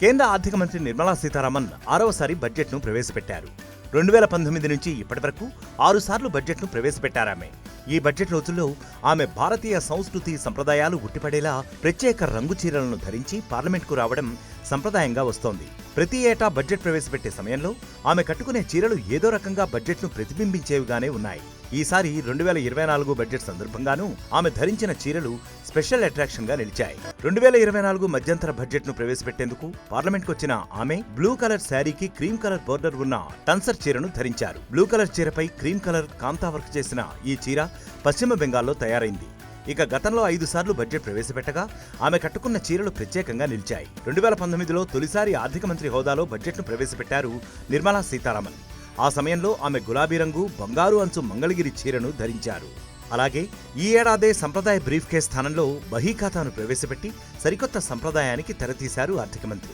కేంద్ర ఆర్థిక మంత్రి నిర్మలా సీతారామన్ 6వసారి బడ్జెట్ను ప్రవేశపెట్టారు. 2019 నుంచి ఇప్పటి వరకు 6 సార్లు బడ్జెట్ను ప్రవేశపెట్టారామె. ఈ బడ్జెట్ రోజుల్లో ఆమె భారతీయ సంస్కృతి సంప్రదాయాలు ఉట్టిపడేలా ప్రత్యేక రంగు చీరలను ధరించి పార్లమెంట్కు రావడం సంప్రదాయంగా వస్తోంది. ప్రతి ఏటా బడ్జెట్ ప్రవేశపెట్టే సమయంలో ఆమె కట్టుకునే చీరలు ఏదో రకంగా బడ్జెట్ను ప్రతిబింబించేవిగానే ఉన్నాయి. ఈసారి 2024 బడ్జెట్ సందర్భంగానూ ఆమె ధరించిన చీరలు స్పెషల్ అట్రాక్షన్ గా నిలిచాయి. 2024 మధ్యంతర బడ్జెట్ ను ప్రవేశపెట్టేందుకు పార్లమెంట్కు వచ్చిన ఆమె బ్లూ కలర్ శారీకి క్రీమ్ కలర్ బోర్డర్ ఉన్న టన్సర్ చీరను ధరించారు. బ్లూ కలర్ చీరపై క్రీమ్ కలర్ కాంతా వర్క్ చేసిన ఈ చీర పశ్చిమ బెంగాల్లో తయారైంది. ఇక గతంలో 5 సార్లు బడ్జెట్ ప్రవేశపెట్టగా ఆమె కట్టుకున్న చీరలు ప్రత్యేకంగా నిలిచాయి. 2019లో తొలిసారి ఆర్థిక మంత్రి హోదాలో బడ్జెట్ను ప్రవేశపెట్టారు నిర్మలా సీతారామన్. ఆ సమయంలో ఆమె గులాబీ రంగు బంగారు అంచు మంగళగిరి చీరను ధరించారు. అలాగే ఈ ఏడాదే సంప్రదాయ బ్రీఫ్ కేస్ స్థానంలో బహీ ఖాతాను ప్రవేశపెట్టి సరికొత్త సంప్రదాయానికి తెరతీశారు ఆర్థిక మంత్రి.